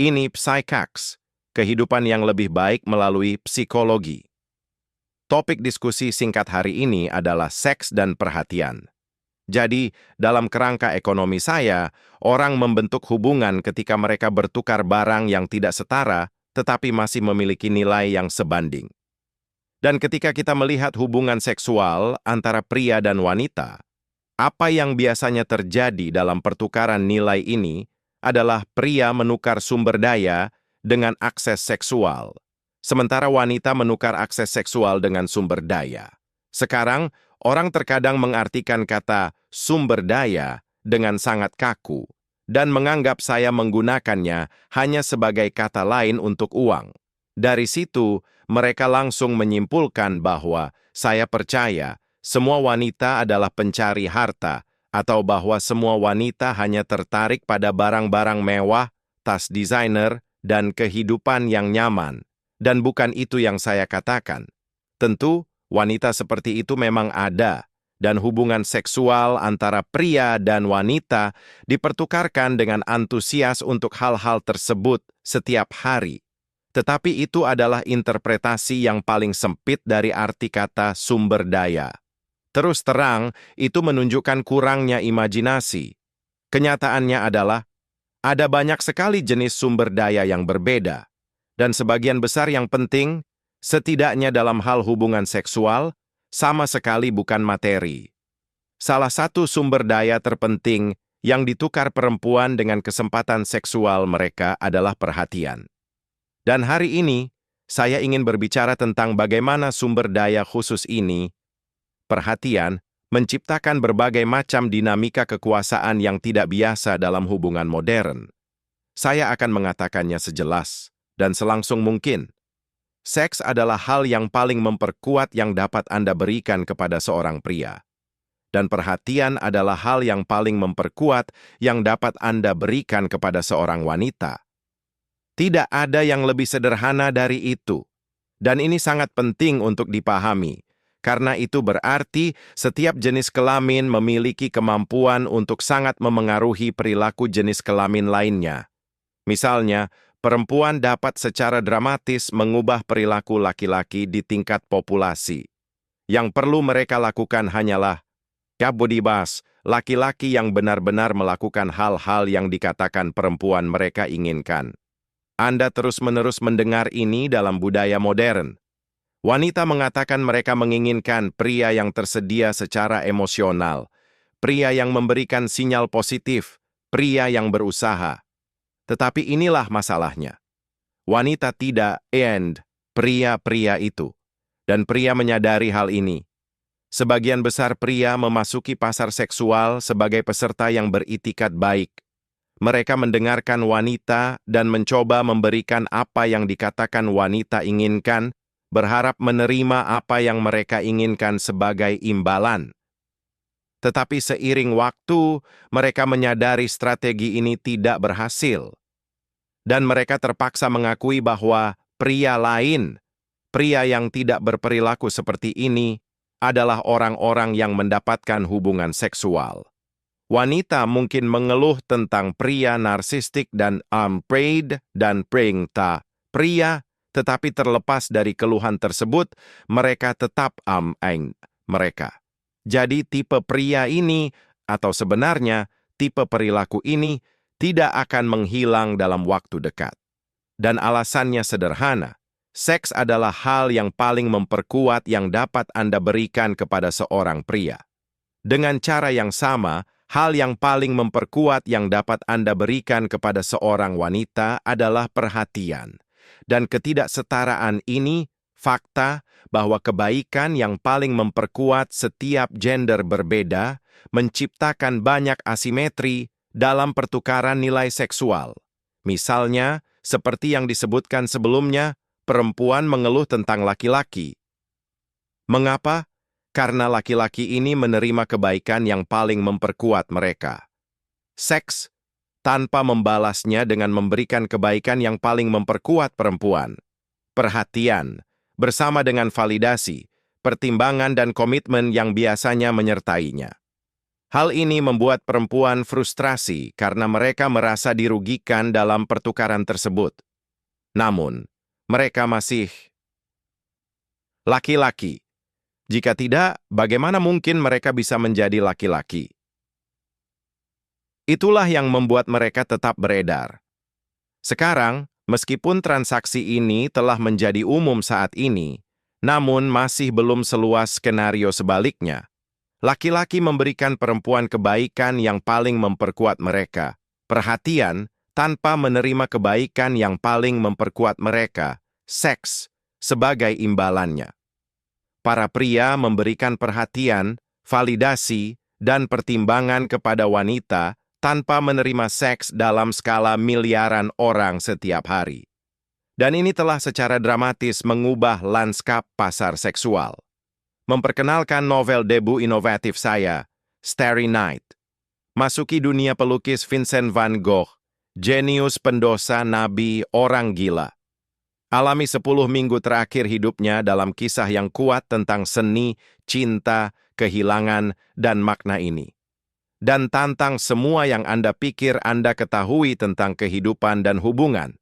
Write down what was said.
Ini Psychax, kehidupan yang lebih baik melalui psikologi. Topik diskusi singkat hari ini adalah seks dan perhatian. Jadi, dalam kerangka ekonomi saya, orang membentuk hubungan ketika mereka bertukar barang yang tidak setara, tetapi masih memiliki nilai yang sebanding. Dan ketika kita melihat hubungan seksual antara pria dan wanita, apa yang biasanya terjadi dalam pertukaran nilai ini adalah pria menukar sumber daya dengan akses seksual, sementara wanita menukar akses seksual dengan sumber daya. Sekarang, orang terkadang mengartikan kata sumber daya dengan sangat kaku dan menganggap saya menggunakannya hanya sebagai kata lain untuk uang. Dari situ, mereka langsung menyimpulkan bahwa saya percaya semua wanita adalah pencari harta, atau bahwa semua wanita hanya tertarik pada barang-barang mewah, tas desainer, dan kehidupan yang nyaman. Dan bukan itu yang saya katakan. Tentu, wanita seperti itu memang ada, dan hubungan seksual antara pria dan wanita dipertukarkan dengan antusias untuk hal-hal tersebut setiap hari. Tetapi itu adalah interpretasi yang paling sempit dari arti kata sumber daya. Terus terang, itu menunjukkan kurangnya imajinasi. Kenyataannya adalah, ada banyak sekali jenis sumber daya yang berbeda. Dan sebagian besar yang penting, setidaknya dalam hal hubungan seksual, sama sekali bukan materi. Salah satu sumber daya terpenting yang ditukar perempuan dengan kesempatan seksual mereka adalah perhatian. Dan hari ini, saya ingin berbicara tentang bagaimana sumber daya khusus ini, perhatian, menciptakan berbagai macam dinamika kekuasaan yang tidak biasa dalam hubungan modern. Saya akan mengatakannya sejelas dan selangsung mungkin. Seks adalah hal yang paling memperkuat yang dapat Anda berikan kepada seorang pria. Dan perhatian adalah hal yang paling memperkuat yang dapat Anda berikan kepada seorang wanita. Tidak ada yang lebih sederhana dari itu. Dan ini sangat penting untuk dipahami, karena itu berarti setiap jenis kelamin memiliki kemampuan untuk sangat memengaruhi perilaku jenis kelamin lainnya. Misalnya, perempuan dapat secara dramatis mengubah perilaku laki-laki di tingkat populasi. Yang perlu mereka lakukan hanyalah, kabudibas, laki-laki yang benar-benar melakukan hal-hal yang dikatakan perempuan mereka inginkan. Anda terus-menerus mendengar ini dalam budaya modern. Wanita mengatakan mereka menginginkan pria yang tersedia secara emosional, pria yang memberikan sinyal positif, pria yang berusaha. Tetapi inilah masalahnya. Wanita tidak pria-pria itu. Dan pria menyadari hal ini. Sebagian besar pria memasuki pasar seksual sebagai peserta yang beritikat baik. Mereka mendengarkan wanita dan mencoba memberikan apa yang dikatakan wanita inginkan, berharap menerima apa yang mereka inginkan sebagai imbalan. Tetapi seiring waktu, mereka menyadari strategi ini tidak berhasil. Dan mereka terpaksa mengakui bahwa pria lain, pria yang tidak berperilaku seperti ini, adalah orang-orang yang mendapatkan hubungan seksual. Wanita mungkin mengeluh tentang pria narsistik dan preyed dan preying pria, tetapi terlepas dari keluhan tersebut, mereka tetap mereka. Jadi tipe pria ini, atau sebenarnya tipe perilaku ini, tidak akan menghilang dalam waktu dekat. Dan alasannya sederhana, seks adalah hal yang paling memperkuat yang dapat Anda berikan kepada seorang pria. Dengan cara yang sama, hal yang paling memperkuat yang dapat Anda berikan kepada seorang wanita adalah perhatian. Dan ketidaksetaraan ini, fakta bahwa kebaikan yang paling memperkuat setiap gender berbeda, menciptakan banyak asimetri dalam pertukaran nilai seksual. Misalnya, seperti yang disebutkan sebelumnya, perempuan mengeluh tentang laki-laki. Mengapa? Karena laki-laki ini menerima kebaikan yang paling memperkuat mereka. Seks, tanpa membalasnya dengan memberikan kebaikan yang paling memperkuat perempuan. Perhatian, bersama dengan validasi, pertimbangan dan komitmen yang biasanya menyertainya. Hal ini membuat perempuan frustrasi karena mereka merasa dirugikan dalam pertukaran tersebut. Namun, mereka masih laki-laki. Jika tidak, bagaimana mungkin mereka bisa menjadi laki-laki? Itulah yang membuat mereka tetap beredar. Sekarang, meskipun transaksi ini telah menjadi umum saat ini, namun masih belum seluas skenario sebaliknya. Laki-laki memberikan perempuan kebaikan yang paling memperkuat mereka, perhatian tanpa menerima kebaikan yang paling memperkuat mereka, seks, sebagai imbalannya. Para pria memberikan perhatian, validasi, dan pertimbangan kepada wanita tanpa menerima seks dalam skala miliaran orang setiap hari. Dan ini telah secara dramatis mengubah lanskap pasar seksual. Memperkenalkan novel debu inovatif saya, Starry Night. Masuki dunia pelukis Vincent van Gogh, jenius pendosa nabi orang gila. Alami 10 minggu terakhir hidupnya dalam kisah yang kuat tentang seni, cinta, kehilangan, dan makna ini. Dan tantang semua yang Anda pikir Anda ketahui tentang kehidupan dan hubungan.